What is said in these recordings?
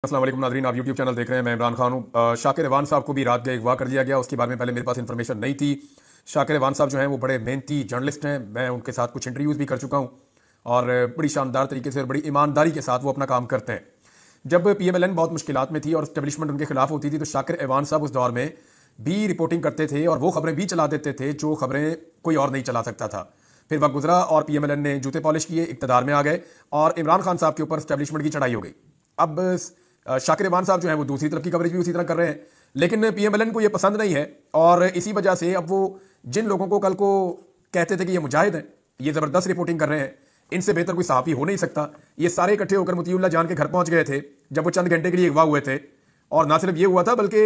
अस्सलाम वालेकुम नाज़रीन, आप यूट्यूब चैनल देख रहे हैं। मैं इमरान खान हूँ। शाकिर रवान साहब को भी रात गए अगवा कर लिया गया। उसके बारे में पहले मेरे पास इन्फॉर्मेशन नहीं थी। शाकिर रवान साहब जो हैं वो बड़े मेहनती जर्नलिस्ट हैं। मैं उनके साथ कुछ इंटरव्यूज़ भी कर चुका हूँ और बड़ी शानदार तरीके से और बड़ी ईमानदारी के साथ वो अपना काम करते हैं। जब PMLN बहुत मुश्किलात में थी और स्टैब्लिशमेंट उनके खिलाफ होती थी तो शाकिर रवान साहब उस दौर में भी रिपोर्टिंग करते थे और वो खबरें भी चला देते थे जो खबरें कोई और नहीं चला सकता था। फिर वक्त गुजरा और PMLN ने जूते पॉलिश किए, इक़्तिदार में आ गए और इमरान खान साहब के ऊपर स्टैब्लिशमेंट की चढ़ाई हो गई। अब शाकिर रवान साहब जो है वो दूसरी तरफ की कवरेज भी उसी तरह कर रहे हैं, लेकिन PMLN को ये पसंद नहीं है और इसी वजह से अब वो जिन लोगों को कल को कहते थे कि ये मुजाहिद हैं, ये ज़बरदस्त रिपोर्टिंग कर रहे हैं, इनसे बेहतर कोई सहाफ़ी हो नहीं सकता, ये सारे इकट्ठे होकर मोतीउल्लाह जान के घर पहुंच गए थे जब वो चंद घंटे के लिए अगवा हुए थे। और ना सिर्फ ये हुआ था बल्कि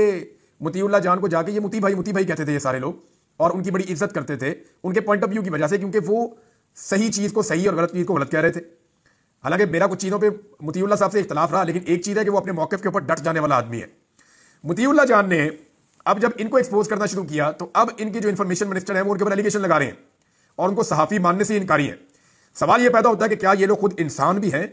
मोतीउल्लाह जान को जाके ये मोती भाई कहते थे ये सारे लोग और उनकी बड़ी इज्जत करते थे उनके पॉइंट ऑफ व्यू की वजह से, क्योंकि वो सही चीज़ को सही और गलत चीज़ को गलत कह रहे थे। हालांकि मेरा कुछ चीज़ों पे मोतीउल्लाह साहब से इख्तलाफ रहा, लेकिन एक चीज़ है कि वो अपने मौक़िफ़ के ऊपर डट जाने वाला आदमी है। मोतीउल्लाह जान ने अब जब इनको एक्सपोज करना शुरू किया तो अब इनके जो इन्फॉर्मेशन मिनिस्टर हैं वो उनके ऊपर एलिगेशन लगा रहे हैं और उनको सहाफ़ी मानने से इनकारी है। सवाल यह पैदा होता है कि क्या ये लोग खुद इंसान भी हैं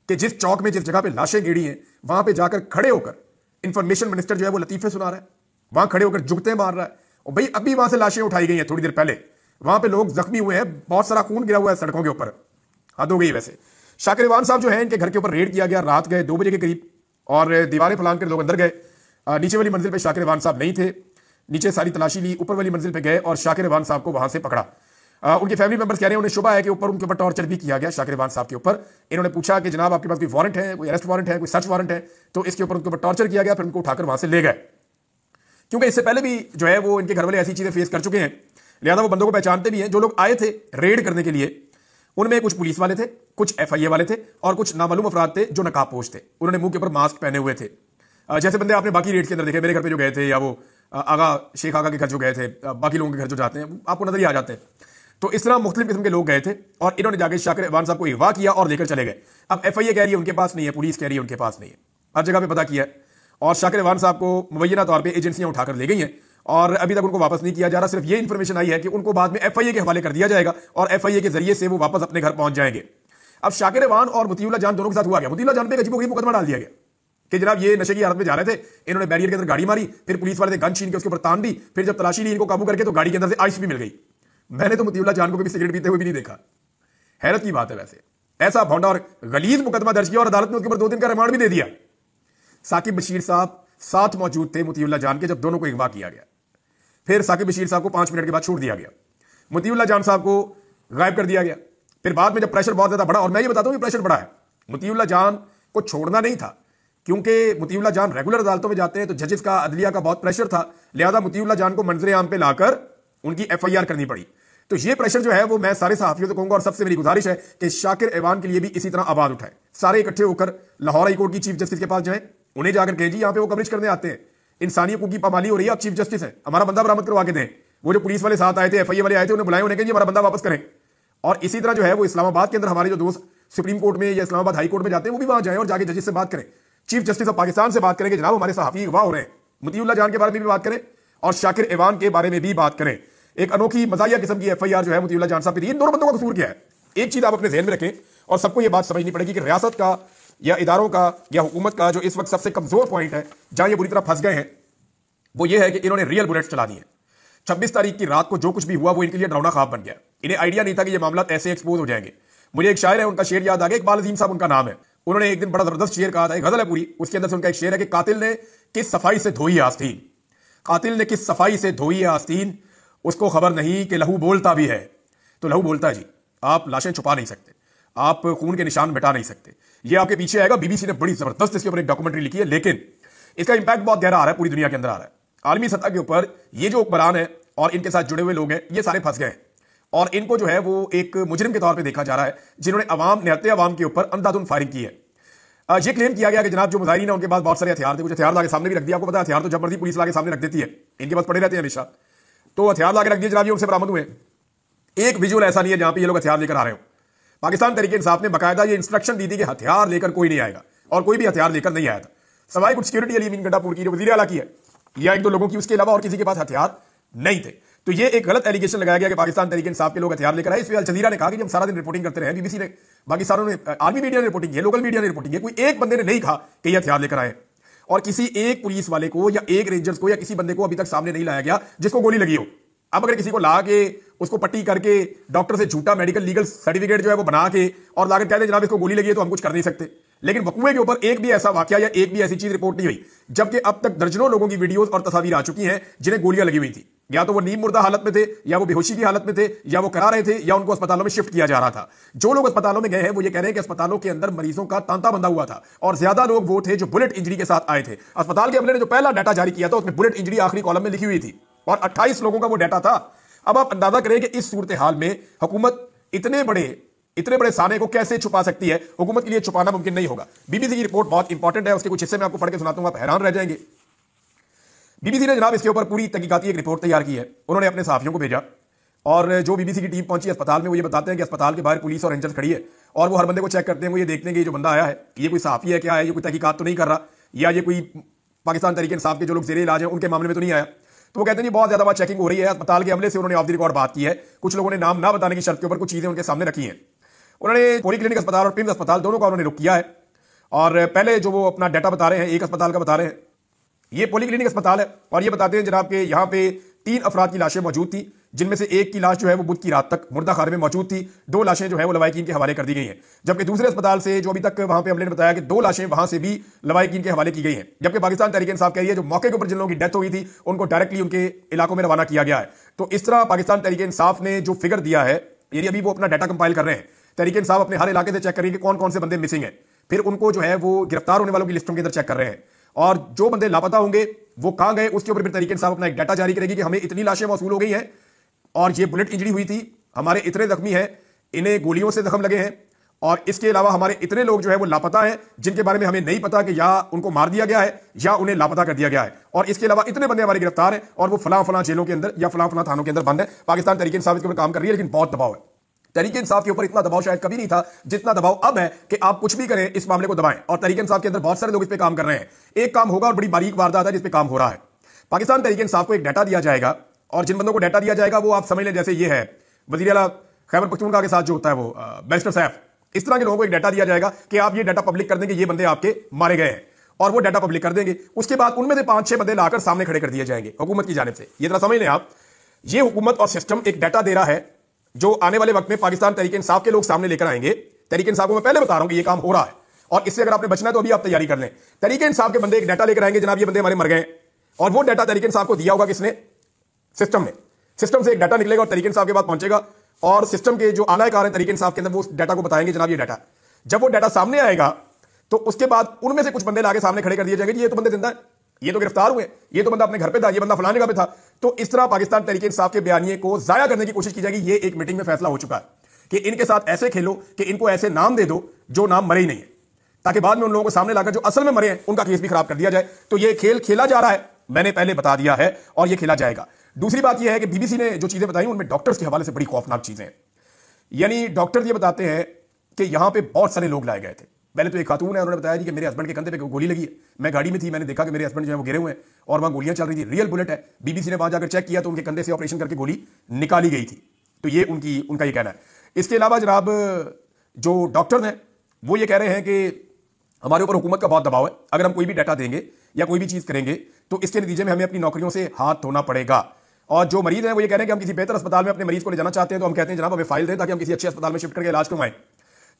कि जिस चौक में जिस जगह पे लाशें गिरी हैं वहां पे जाकर खड़े होकर इन्फॉर्मेशन मिनिस्टर जो है वो लतीफ़े सुना रहा है, वहां खड़े होकर जुगते मार रहा है। और भाई अभी वहां से लाशें उठाई गई हैं थोड़ी देर पहले, वहां पे लोग जख्मी हुए हैं, बहुत सारा खून गिरा हुआ है सड़कों के ऊपर। हद हो गई। वैसे शाकिर रवान साहब जो है इनके घर के ऊपर रेड किया गया रात गए 2 बजे के करीब और दीवारें फैलान कर लोग अंदर गए। नीचे वाली मंजिल पे शाकिर रवान साहब नहीं थे, नीचे सारी तलाशी ली, ऊपर वाली मंजिल पे गए और शाकिर रवान साहब को वहां से पकड़ा। उनके फैमिली मेंबर्स कह रहे हैं उन्हें शुबा है कि ऊपर उनके ऊपर टॉर्चर भी किया गया शाकिर रवान साहब के ऊपर। इन्होंने पूछा कि जनाब आपके पास कोई वारंट है, कोई अरेस्ट वारंट है, कोई सर्च वारंट है? तो इसके ऊपर उनके ऊपर टॉर्चर किया गया, फिर उनको उठाकर वहां से ले गए। क्योंकि इससे पहले भी जो है वो इनके घर वाले ऐसी चीजें फेस कर चुके हैं, लिहाजा वो बंदों को पहचानते भी हैं। जो लोग आए थे रेड करने के लिए उनमें कुछ पुलिस वाले थे, कुछ FIA वाले थे और कुछ नामालूम अफराद थे जो नकाबपोश थे। उन्होंने मुंह के ऊपर मास्क पहने हुए थे, जैसे बंदे आपने बाकी रेड के अंदर देखे, मेरे घर पे जो गए थे या वो आगा शेख आगा के घर जो गए थे, बाकी लोगों के घर जो जाते हैं आपको नजर ही आ जाते हैं। तो इस तरह मुख्तलिफ किस्म के लोग गए थे और इन्होंने जाकर शाकिर रवान साहब को अगवा किया और लेकर चले गए। अब FIA कह रही है उनके पास नहीं है, पुलिस कह रही है उनके पास नहीं है, हर जगह पे पता किया है और शाकिर रवान साहब को मुबैना तौर पर एजेंसियां उठाकर ले गई हैं और अभी तक उनको वापस नहीं किया जा रहा। सिर्फ ये इंफॉर्मेशन आई है कि उनको बाद में FIA के हवाले कर दिया जाएगा और FIA के जरिए से वो वापस अपने घर पहुंच जाएंगे। अब शाकिर रवान और मोतीउल्लाह जान दोनों के साथ हुआ गया। मोतीउल्लाह जान पे अजीबोगरीब मुकदमा डाल दिया गया कि जनाब ये नशे की हालत में जा रहे थे, इन्होंने बैरियर के अंदर गाड़ी मारी, फिर पुलिस वाले ने गन छीन के उसके ऊपर तान दी, फिर जब तलाशी ली इनको काबू करके तो गाड़ी के अंदर से आइस भी मिल गई। मैंने तो मोतीउल्लाह जान को कभी सिगरेट पीते हुए भी नहीं देखा। हैरत की बात है। वैसे ऐसा भौंडा और गलीज मुकदमा दर्ज किया और अदालत ने उसके ऊपर 2 दिन का रिमांड भी दे दिया। साकिब बशीर साहब साथ मौजूद थे मोतीउल्लाह जान के जब दोनों को अगवा किया गया। फिर साकिब बशीर साहब को 5 मिनट के बाद छोड़ दिया गया, मोतीउल्लाह जान साहब को गायब कर दिया गया। फिर बाद में जब प्रेशर बहुत ज्यादा बढ़ा, और मैं ये बताता हूं कि प्रेशर बढ़ा है, मोतीउल्लाह जान को छोड़ना नहीं था क्योंकि मोतीउल्लाह जान रेगुलर अदालतों में जाते हैं तो जजेस का अदलिया का बहुत प्रेशर था, लिहाजा मोतीउल्लाह जान को मंजर आम पे लाकर उनकी FIR करनी पड़ी। तो ये प्रेशर जो है वो मैं सारे सहाफियों से कहूंगा और सबसे मेरी गुजारिश है कि शाकिर रवान के लिए भी इसी तरह आवाज उठाए, सारे इकट्ठे होकर लाहौर हाई कोर्ट की चीफ जस्टिस के पास जाएं, उन्हें जाकर कहें जी यहाँ पे वो कवरेज करने आते हैं, इंसानी हकूक की पामाली हो रही है, आप चीफ जस्टिस हैं, हमारा बंदा बरामद करवा के दें। वो जो पुलिस वाले साथ आए थे, FIA वाले आए थे, उन्हें बुलाए, उन्हें कहें हमारा बंदा वापस करें। और इसी तरह जो है वो इस्लामाबाद के अंदर हमारे जो दोस्त सुप्रीम कोर्ट में या इस्लामाबाद हाई कोर्ट में जाते हैं वो भी वहां जाए और जाके जजेस से बात करें, चीफ जस्टिस ऑफ पाकिस्तान से बात करें कि जनाब हमारे सहाफी अगवा हो रहे हैं, मोतीउल्लाह जान के बारे में भी बात करें और शाकिर रवान के बारे में भी बात करें। एक अनोखी मजाहिया किस्म की FIR जो है मोतीउल्लाह जान साहब पे इन दोनों बंदों का कसूर क्या है? एक चीज आप अपने ज़हन में रखें और सबको यह बात समझनी पड़ेगी कि रियासत का या इदारों का या हुकूमत का जो इस वक्त सबसे कमजोर पॉइंट है, जहां ये बुरी तरह फंस गए हैं, वो ये है कि इन्होंने रियल बुलेट्स चला दी है। 26 तारीख की रात को जो कुछ भी हुआ वो इनके लिए डरावना ख्वाब बन गया। इन्हें आइडिया नहीं था कि ये मामला ऐसे एक्सपोज हो जाएंगे। मुझे एक शायर है, उनका शेर याद आ गया, इकबाल अजीम साहब उनका नाम है। उन्होंने एक दिन बड़ा जबरदस्त शेर कहा था, एक गजल है पूरी, उसके अंदर से उनका एक शेर है कि कातिल ने किस सफाई से धोई आस्तीन, कातिल ने किस सफाई से धोई आस्तीन, उसको खबर नहीं कि लहू बोलता भी है। तो लहू बोलता है जी, आप लाशें छुपा नहीं सकते, आप खून के निशान मिटा नहीं सकते। ये आपके पीछे आएगा। BBC ने बड़ी जबरदस्त इसके ऊपर एक डॉक्यूमेंट्री लिखी है, लेकिन इसका इंपैक्ट बहुत गहरा आ रहा है, पूरी दुनिया के अंदर आ रहा है। आलमी सतह के ऊपर ये जो हुक्मरान है और इनके साथ जुड़े हुए लोग हैं, ये सारे फंस गए हैं और इनको जो है वो एक मुजरिम के तौर पे देखा जा रहा है, जिन्होंने निहत्ते अवाम के ऊपर अंधाधुंध फायरिंग की है। ये क्लेम किया गया कि जनाब जो मुजाहिरीन है उनके पास बहुत सारे हथियार थे, कुछ हथियार लाके सामने भी रख दिया। आपको पता है हथियार तो जब मर्जी पुलिस लाके सामने रख देती है, इनके पास पड़े रहते हैं हमेशा, तो हथियार लाके रख दिए जनाब, ये उनसे बरामद हुए। एक विजुअल ऐसा नहीं है जहां पे ये लोग हथियार लेकर आ रहे हो। पाकिस्तान तहरीक इंसाफ ने बाकायदा ये इंस्ट्रक्शन दी थी कि हथियार लेकर कोई नहीं आएगा और कोई भी हथियार लेकर नहीं आया था, सवाई कुछ सिक्योरिटी अली अमीन गंडापुर की जो वजीर आला की है या 1-2 लोगों की, उसके अलावा और किसी के पास हथियार नहीं थे। तो ये एक गलत एलिगेशन लगाया गया कि पाकिस्तान तहरीक इंसाफ के लोग हथियार लेकर आए। इस पे अल जजीरा ने कहा कि हम सारा दिन रिपोर्टिंग करते रहे, बीबीसी ने, बाकी सारों ने, आर्मी मीडिया ने रिपोर्टिंग की, लोकल मीडिया ने रिपोर्टिंग की, कोई एक बंदे ने नहीं कहा कि ये हथियार लेकर आए। और किसी एक पुलिस वाले को या एक रेंजर्स को या किसी बंदे को अभी तक सामने नहीं लाया गया जिसको गोली लगी हो। अब अगर किसी को ला के उसको पट्टी करके डॉक्टर से झूठा मेडिकल लीगल सर्टिफिकेट जो है वो बना के और लाकर कहते जनाब इसको गोली लगी है तो हम कुछ कर नहीं सकते, लेकिन वकूए के ऊपर एक भी ऐसा वाकया या एक भी ऐसी चीज रिपोर्ट नहीं हुई, जबकि अब तक दर्जनों लोगों की वीडियोस और तस्वीर आ चुकी हैं जिन्हें गोलियां लगी हुई थी। या तो वो नीम मुर्दा हालत में थे, या वो बेहोशी की हालत में थे, या वो करा रहे थे, या उनको अस्पतालों में शिफ्ट किया जा रहा था। जो लोग अस्पतालों में गए हैं वो ये कह रहे हैं कि अस्पतालों के अंदर मरीजों का तांता बंधा हुआ था और ज्यादा लोग वो थे जो बुलेट इंजरी के साथ आए थे। अस्पताल के अमले ने जो पहला डाटा जारी किया था उसमें बुलेट इंजरी आखिरी कॉलम में लिखी हुई थी और 28 लोगों का वो डाटा था। अब आप अंदाजा करें कि इस सूरत हाल में हुकूमत इतने बड़े साने को कैसे छुपा सकती है। हुकूमत के लिए छुपाना मुमकिन नहीं होगा। बीबीसी की रिपोर्ट बहुत इंपॉर्टेंट है, उसके कुछ हिस्से में आपको पढ़ के सुनाता हूं, आप हैरान रह जाएंगे। बीबीसी ने जनाब इसके ऊपर पूरी तहकीकाती एक रिपोर्ट तैयार की है, उन्होंने अपने साथियों को भेजा और जो बीबीसी की टीम पहुंची अस्पताल में वो ये बताते हैं कि अस्पताल के बाहर पुलिस और रेंजर्स खड़ी है और वो हर बंदे को चेक करते हैं। वो ये देखते हैं कि ये जो बंदा आया है ये कोई साफी है क्या है, ये कोई तहकीकात तो नहीं कर रहा, या ये कोई पाकिस्तान तहरीक इंसाफ के जो लोग जेरे इलाज हैं उनके मामले में तो नहीं आया। तो वो कहते हैं जी बहुत ज्यादा बात चेकिंग हो रही है। अस्पताल के अमले से उन्होंने ऑफ द रिकॉर्ड बात की है, कुछ लोगों ने नाम ना बताने की शर्त के ऊपर कुछ चीजें उनके सामने रखी हैं। उन्होंने पॉलीक्लिनिक अस्पताल और पिम्स अस्पताल दोनों का उन्होंने रुख किया है और पहले जो वो अपना डाटा बता रहे हैं एक अस्पताल का बता रहे हैं, ये पॉलीक्लिनिक अस्पताल है और ये बताते हैं जनाब के यहाँ पे 3 अफराद की लाशें मौजूद थी, जिनमें से एक की लाश जो है वो बुध की रात तक मुर्दा खाने में मौजूद थी। 2 लाशें जो है वो लवाहिकीन के हवाले कर दी गई हैं, जबकि दूसरे अस्पताल से जो अभी तक वहां पे अमले ने बताया कि 2 लाशें वहां से भी लवाहिकीन के हवाले की गई हैं। जबकि पाकिस्तान तहरीक इंसाफ कह रही है जो मौके के ऊपर जिन लोगों की डेथ हुई थी उनको डायरेक्टली उनके इलाकों में रवाना किया गया है। तो इस तरह पाकिस्तान तहरीक इंसाफ ने जो फिगर दिया है, यानी अभी वो अपना डाटा कंपाइल कर रहे हैं, तहरीक इंसाफ अपने हर इलाके से चेक करेंगे कौन कौन से बंदे मिसिंग है, फिर उनको जो है वो गिरफ्तार होने वालों की लिस्टों के अंदर चेक कर रहे हैं और जो बंदे लापता होंगे वो कहां गए उसके ऊपर फिर तहरीक इंसाफ अपना एक डाटा जारी करेगी कि हमें इतनी लाशें मौसूल हो गई हैं और ये बुलेट इंजरी हुई थी, हमारे इतने जख्मी हैं, इन्हें गोलियों से जख्म लगे हैं और इसके अलावा हमारे इतने लोग जो है वो लापता हैं जिनके बारे में हमें नहीं पता कि या उनको मार दिया गया है या उन्हें लापता कर दिया गया है, और इसके अलावा इतने बंदे हमारे गिरफ्तार हैं और वो फलां जेलों के अंदर या फलां थानों के अंदर बंद है। पाकिस्तान तहरीक इंसाफ इसके ऊपर काम कर रही है, लेकिन बहुत दबाव है। तहरीक इंसाफ के ऊपर इतना दबाव शायद कभी नहीं था जितना दबाव अब है कि आप कुछ भी करें इस मामले को दबाएं, और तहरीक इंसाफ के अंदर बहुत सारे लोग इस पे काम कर रहे हैं। एक काम होगा और बड़ी बारीक वारदात है जिस पे काम हो रहा है। पाकिस्तान तहरीक इंसाफ को एक डाटा दिया जाएगा और जिन बंदों को डाटा दिया जाएगा वो आप समझ लें जैसे ये है वजीर आला खैबर पख्तूनख्वा के साथ जो होता है वो बैरिस्टर सैफ, इस तरह के लोगों को एक डाटा दिया जाएगा कि आप ये डाटा पब्लिक कर देंगे ये बंदे आपके मारे गए हैं, और वो डाटा पब्लिक कर देंगे। उसके बाद उनमें से 5-6 बंदे लाकर सामने खड़े कर दिए जाएंगे हुकूमत की जानिब से। ये तरह समझ लें आप, ये हुकूमत और सिस्टम एक डाटा दे रहा है जो आने वाले वक्त में पाकिस्तान तहरीक इंसाफ के लोग सामने लेकर आएंगे। तहरीक इंसाफ को मैं पहले बता रहा हूं कि ये काम हो रहा है और इससे अगर आपने बचना है तो अभी आप तैयारी कर लें। तहरीक इंसाफ के बंदे एक डाटा लेकर आएंगे, जनाब ये बंदे हमारे मर गए, और वो डाटा तहरीक इंसाफ को दिया होगा किसने? सिस्टम ने। सिस्टम से एक डाटा निकलेगा और तहरीक इंसाफ के पास पहुंचेगा और सिस्टम के जो आलाकार हैं तहरीक इंसाफ के अंदर वो उस डाटा को बताएंगे जनाब ये डाटा। जब वो डाटा सामने आएगा तो उसके बाद उनमें से कुछ बंदे लाके सामने खड़े कर दिए जाएंगे, ये तो बंदे जिंदा है, ये तो गिरफ्तार हुए, ये तो बंदा अपने घर पे था, ये बंदा फलाने जगह पे था। तो इस तरह पाकिस्तान तहरीक इंसाफ के बयानिए को जाया करने की कोशिश की जाएगी। ये एक मीटिंग में फैसला हो चुका है कि इनके साथ ऐसे खेलो कि इनको ऐसे नाम दे दो जो नाम मरे ही नहीं है, ताकि बाद में उन लोगों को सामने लाकर जो असल में मरे हैं उनका केस भी खराब कर दिया जाए। तो ये खेल खेला जा रहा है, मैंने पहले बता दिया है, और ये खेला जाएगा। दूसरी बात यह है कि बीबीसी ने जो चीजें बताई उनमें डॉक्टर्स के हवाले से बड़ी खौफनाक चीजें हैं। यानी डॉक्टर ये बताते हैं कि यहां पे बहुत सारे लोग लाए गए थे। पहले तो एक खातून है, उन्होंने बताया जी कि मेरे हस्बैंड के कंधे पे गोली लगी है, मैं गाड़ी में थी, मैंने देखा कि मेरे हस्बैंड जो है वो गिरे हुए हैं और वहां गोलियां चल रही थी, रियल बुलेट है। बीबीसी ने वहां जाकर चेक किया तो उनके कंधे से ऑपरेशन करके गोली निकाली गई थी। तो ये उनका ये कहना है। इसके अलावा जनाब जो डॉक्टर हैं वो ये कह रहे हैं कि हमारे ऊपर हुकूमत का बहुत दबाव है, अगर हम कोई भी डाटा देंगे या कोई भी चीज करेंगे तो इसके नतीजे में हमें अपनी नौकरियों से हाथ धोना पड़ेगा। और जो मरीज हैं वो ये कह रहे हैं कि हम किसी बेहतर अस्पताल में अपने मरीज को ले जाना चाहते हैं तो हम कहते हैं जनाब हमें फाइल दें ताकि हम किसी अच्छे अस्पताल में शिफ्ट करके इलाज करवाएं।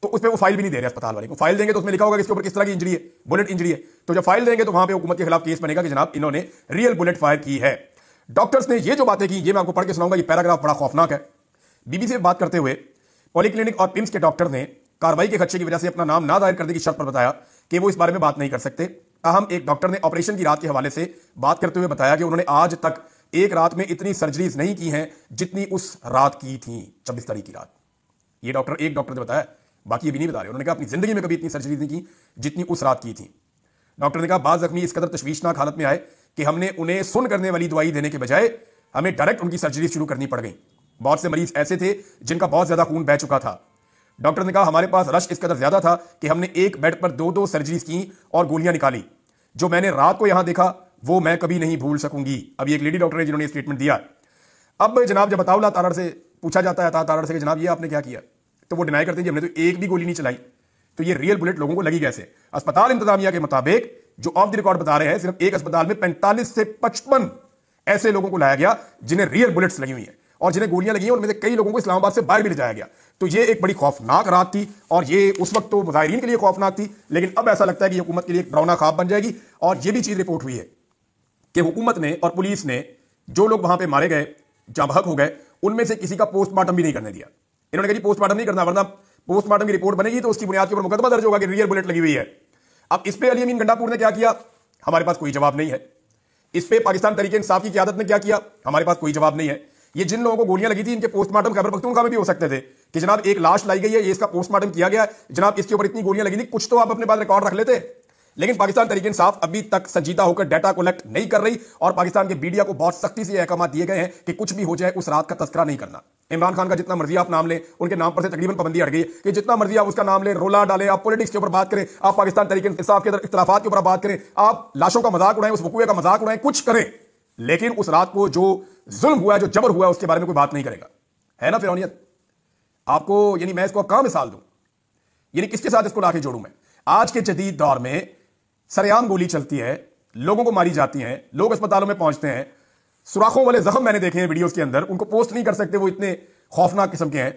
तो उस पर वो फाइल भी नहीं दे रहे अस्पताल वाले को। फाइल देंगे तो उसमें लिखा होगा कि इसके ऊपर किस तरह की इंजरी है, बुलेट इंजरी है। तो जब फाइल देंगे तो वहां पे हुकूमत के खिलाफ केस बनेगा कि जनाब इन्होंने रियल बुलेट फायर की है। डॉक्टर्स ने ये जो बातें की ये मैं आपको पढ़ के सुनाऊंगा, ये पैराग्राफ बड़ा खौफनाक है। बीबीसी से बात करते हुए पॉलीक्लिनिक और पिम्स के डॉक्टर ने कार्रवाई के खदशे की वजह से अपना नाम ना दायर करने की शर्त पर बताया कि वो इस बारे में बात नहीं कर सकते। ताहम एक डॉक्टर ने ऑपरेशन की रात के हवाले से बात करते हुए बताया कि उन्होंने आज तक एक रात में इतनी सर्जरीज नहीं की हैं जितनी उस रात की थी, 26 तारीख की रात। ये एक डॉक्टर ने बताया, बाकी ये भी नहीं बता रहे। उन्होंने कहा अपनी जिंदगी में कभी इतनी सर्जरीज नहीं की जितनी उस रात की थी। डॉक्टर ने कहा बाज जख्मी इस कदर तशवीशनाक हालत में आए कि हमने उन्हें सुन करने वाली दवाई देने के बजाय हमें डायरेक्ट उनकी सर्जरी शुरू करनी पड़ गई। बहुत से मरीज ऐसे थे जिनका बहुत ज्यादा खून बह चुका था। डॉक्टर ने कहा हमारे पास रश इस कदर ज्यादा था कि हमने एक बेड पर 2-2 सर्जरीज की और गोलियां निकाली। जो मैंने रात को यहां देखा वो मैं कभी नहीं भूल सकूंगी। अब ये एक लेडी डॉक्टर है जिन्होंने स्टेटमेंट दिया। अब जनाब जब अताउल्लाह तारड़ से पूछा जाता है तारड़ से कि जनाब ये आपने क्या किया, तो वो डिनाई करते हैं कि हमने तो एक भी गोली नहीं चलाई। तो ये रियल बुलेट लोगों को लगी कैसे? अस्पताल इंतजामिया के मुताबिक जो ऑफ द रिकॉर्ड बता रहे हैं, सिर्फ एक अस्पताल में 45 से 55 ऐसे लोगों को लाया गया जिन्हें रियल बुलेट्स लगी हुई हैं और जिन्हें गोलियां लगी हैं। उनमें से कई लोगों को इस्लामाबाद से बाहर भी ले जाया गया। तो ये एक बड़ी खौफनाक रात थी और ये उस वक्त तो मुजाहिरीन के लिए खौफनाक थी, लेकिन अब ऐसा लगता है कि हुकूमत के लिए एक डरावना ख्वाब बन जाएगी। और ये भी चीज रिपोर्ट हुई है कि हुकूमत ने और पुलिस ने जो लोग वहां पे मारे गए, जहां बहक हो गए, उनमें से किसी का पोस्टमार्टम भी नहीं करने दिया। इन्होंने कहा जी पोस्टमार्टम नहीं करना, वरना पोस्टमार्टम की रिपोर्ट बनेगी तो उसकी बुनियाद के ऊपर मुकदमा दर्ज होगा कि रियल बुलेट लगी हुई है। अब इस पे अली अमीन गंडापुर ने क्या किया, हमारे पास कोई जवाब नहीं है। इस पे पाकिस्तान तहरीक इंसाफ की क़यादत ने क्या किया, हमारे पास कोई जवाब नहीं है। ये जिन लोगों को गोलियां लगी थी इनके पोस्टमार्टम खैबर पख्तूनख्वा में भी हो सकते थे कि जनाब एक लाश लाई गई है, ये इसका पोस्टमार्टम किया गया, जनाब इसके ऊपर इतनी गोलियां लगी थी, कुछ तो आप अपने पास रिकॉर्ड रख लेते। लेकिन पाकिस्तान तहरीक इंसाफ अभी तक संजीदा होकर डाटा कलेक्ट नहीं कर रही और पाकिस्तान के मीडिया को बहुत सख्ती से अहकाम दिए गए हैं कि कुछ भी हो जाए उस रात का तस्करा नहीं करना। इमरान खान का जितना मर्जी आप नाम लें, उनके नाम पर से तकरीबन पाबंदी हट गई कि जितना मर्जी आप उसका नाम लें, रोला डालें, आप पॉलिटिक्स के ऊपर बात करें, आप पाकिस्तान तहरीक इंसाफ के इख्तिलाफात के ऊपर बात करें, आप लाशों का मजाक उड़ाएं, उस वकूए का मजाक उड़ाएं, कुछ करें, लेकिन उस रात को जो जुल्म हुआ है, जो जबर हुआ है, उसके बारे में कोई बात नहीं करेगा। है ना फिरौनियत आपको? यानी मैं इसको अब कहां मिसाल दूं, यानी किसके साथ इसको लाके जोड़ूं मैं? आज के जदीद दौर में सरेआम गोली चलती है, लोगों को मारी जाती हैं, लोग अस्पतालों में पहुंचते हैं, सुराखों वाले जख्म मैंने देखे हैं वीडियोस के अंदर, उनको पोस्ट नहीं कर सकते, वो इतने खौफनाक किस्म के हैं।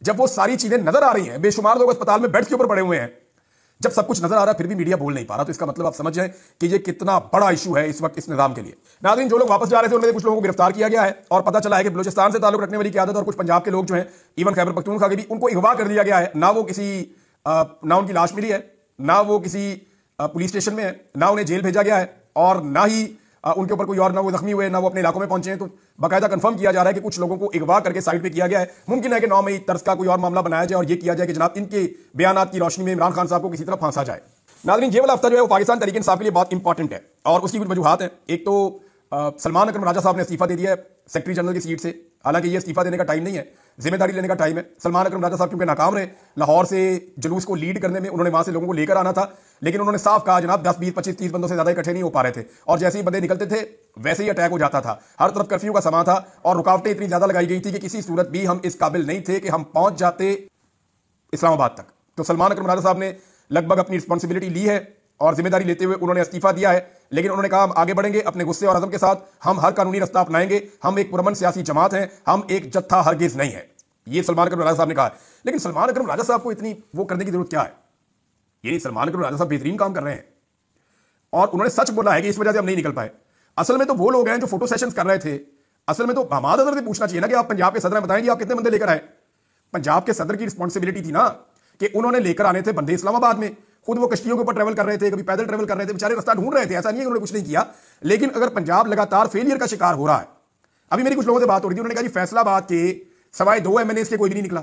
जब वो सारी चीजें नजर आ रही हैं, बेशुमार लोग अस्पताल में बेड्स के ऊपर पड़े हुए हैं, जब सब कुछ नजर आ रहा है फिर भी मीडिया बोल नहीं पा रहा, तो इसका मतलब आप समझ जाएं कि ये कितना बड़ा इशू है इस वक्त इस निजाम के लिए। नाज़रीन, जो लोग वापस जा रहे थे उनमें कुछ लोगों को गिरफ्तार किया गया है और पता चला है कि बलूचिस्तान से ताल्लुक रखने वाली क़यादत और कुछ पंजाब के लोग जो हैं, इवन खैबर पख्तूनख्वा के भी, उनको अगवा कर दिया गया है। ना वो किसी ना उनकी लाश मिली है, ना वो किसी पुलिस स्टेशन में है, ना उन्हें जेल भेजा गया है और ना ही उनके ऊपर कोई और, ना वो जख्मी हुए, ना वो अपने इलाकों में पहुंचे हैं। तो बाकायदा कंफर्म किया जा रहा है कि कुछ लोगों को अगवा करके साइड पे किया गया है। मुमकिन है कि 9 मई तर्ज का कोई और मामला बनाया जाए और ये किया जाए कि जनाब इनके बयानात की रोशनी में इमरान खान साहब को किसी तरह फांसा जाए। नाज़रीन, ये वाला हफ्ता जो है वो पाकिस्तान तहरीक इंसाफ के लिए बहुत इंपॉर्टेंट है और उसकी कुछ वजूहात हैं। एक तो सलमान अकरम राजा साहब ने इस्तीफा दे दिया है सेक्रेटरी जनरल की सीट से। हालांकि ये इस्तीफा देने का टाइम नहीं है, जिम्मेदारी लेने का टाइम है। सलमान अकरम राजा साहब क्योंकि नाकाम रहे, लाहौर से जुलूस को लीड करने में, उन्होंने वहां से लोगों को लेकर आना था, लेकिन उन्होंने साफ कहा जनाब 10, 20, 25, 30 बंदों से ज्यादा इकट्ठे नहीं हो पा रहे थे और जैसे ही बंदे निकलते थे वैसे ही अटैक हो जाता था। हर तरफ कर्फ्यू का समा था और रुकावटें इतनी ज्यादा लगाई गई थी कि किसी सूरत भी हम इस काबिल नहीं थे कि हम पहुंच जाते इस्लामाबाद तक। तो सलमान अकरम राजा साहब ने लगभग अपनी रिस्पॉन्सिबिलिटी ली है और जिम्मेदारी लेते हुए उन्होंने इस्तीफा दिया है। लेकिन उन्होंने कहा हम आगे बढ़ेंगे अपने गुस्से और अज़म के साथ, हम हर कानूनी रास्ता अपनाएंगे, हम एक पुरअमन सियासी जमात हैं, हम एक जत्था हरगिज नहीं है। ये सलमान अकरम राजा साहब ने कहा। लेकिन सलमान अकरम राजा साहब को इतनी वो करने की जरूरत क्या है? ये सलमान अकरम राजा साहब बेहतरीन काम कर रहे हैं और उन्होंने सच बोला है कि इस वजह से हम नहीं निकल पाए। असल में तो वो लोग हैं जो फोटो सेशंस कर रहे थे। असल में तो हमाद अजहर से पूछना चाहिए ना कि आप पंजाब के सदर बताएं जी आप कितने बंदे लेकर आए। पंजाब के सदर की रिस्पॉन्सिबिलिटी थी ना कि उन्होंने लेकर आने थे बंदे इस्लामाबाद में। खुद वो कश्तियों के ऊपर ट्रैवल कर रहे थे, कभी पैदल ट्रैवल कर रहे थे, बेचारे रास्ता ढूंढ रहे थे। ऐसा नहीं है कि उन्होंने कुछ नहीं किया। लेकिन अगर पंजाब लगातार फेलियर का शिकार हो रहा है, अभी मेरी कुछ लोगों से बात हो रही थी, उन्होंने कहा जी फैसलाबाद के सवाए 2 MNA के कोई भी नहीं निकला।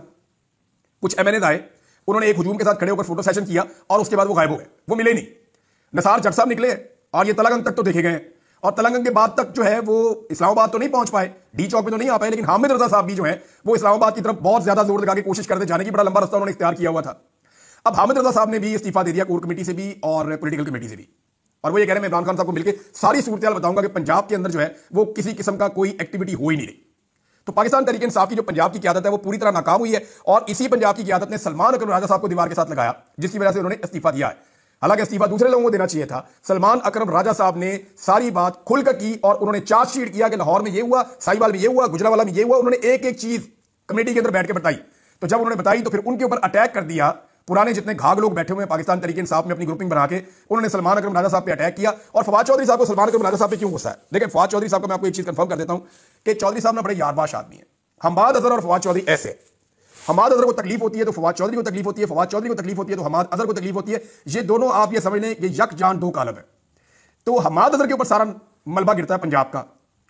कुछ MNA आए, उन्होंने एक हुजूम के साथ खड़े होकर फोटो सेशन किया और उसके बाद वो गायब हो गए, वो मिले नहीं। नसार जट साहब निकले और ये तलंगंग तक तो देखे गए और तलंगंग के बाद तक जो है वो इस्लामाबाद तो नहीं पहुंच पाए, डी चौक में तो नहीं आ पाए। लेकिन हामिद रजा साहब भी जो है वो इस्लामाबाद की तरफ बहुत ज्यादा जोर लगा के कोशिश करते जाने की, बड़ा लंबा रास्ता उन्होंने इख्तियार किया हुआ था। अब हामिद रजा साहब ने भी इस्तीफा दे दिया कोर कमेटी से भी और पॉलिटिकल कमेटी से भी, और वो ये कह रहे हैं मैं इमरान खान साहब को मिलकर सारी सूरत बताऊंगा कि पंजाब के अंदर जो है वो किसी किस्म का कोई एक्टिविटी हो ही नहीं रही। तो पाकिस्तान तहरीक इंसाफ की जो पंजाब की क़यादत है वो पूरी तरह नाकाम हुई है और इसी पंजाब की क़यादत ने सलमान अकरम राजा साहब को दीवार के साथ लगाया, जिसकी वजह से उन्होंने इस्तीफा दिया है। हालांकि इस्तीफा दूसरे लोगों को देना चाहिए था। सलमान अकरम राजा साहब ने सारी बात खुलकर की और उन्होंने चार्जशीट किया कि लाहौर में ये हुआ, साहिवाल में ये हुआ, गुजरावाला में ये हुआ। उन्होंने एक एक चीज कमेटी के अंदर बैठ के बताई। तो जब उन्होंने बताई तो फिर उनके ऊपर अटैक कर दिया। पुराने जितने घाघ लोग बैठे हुए हैं पाकिस्तान तहरीक इंसाफ में अपनी ग्रुपिंग बना के, उन्होंने सलमान अकरम राजा साहब पे अटैक किया। और फवाद चौधरी साहब को सलमान अकरम राजा साहब पे क्यों गुस्सा है? देखिए फवाद चौधरी साहब को मैं आपको एक चीज कंफर्म कर देता हूं कि चौधरी साहब ना बड़े यारबाश आदमी है। हमाद अजहर और फवाद चौधरी ऐसे, हमाद अजहर को तकलीफ होती है तो फवाद चौधरी को तकलीफ होती है, फवाद चौधरी को तकलीफ होती है तो हमाद अजहर को तकलीफ होती है। ये दोनों आप ये समझ लें कि यक जान दो कालब है। तो हमाद अजहर के ऊपर सारा मलबा गिरता है पंजाब का,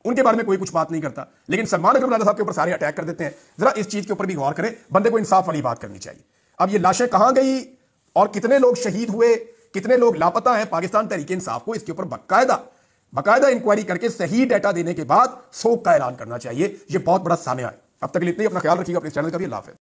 उनके बारे में कोई कुछ बात नहीं करता, लेकिन सलमान अकरम राजा साहब के ऊपर सारे अटैक कर देते हैं। जरा इस चीज के ऊपर भी गौर करें, बंदे को इंसाफ वाली बात करनी चाहिए। अब ये लाशें कहां गई और कितने लोग शहीद हुए, कितने लोग लापता हैं, पाकिस्तान तहरीक इंसाफ को इसके ऊपर बाकायदा इंक्वायरी करके सही डाटा देने के बाद सोग का ऐलान करना चाहिए। यह बहुत बड़ा सामने आए। अब तक के लिए इतना ही, अपना ख्याल रखिएगा, अपने चैनल का भी। अल्लाह हाफ़िज़।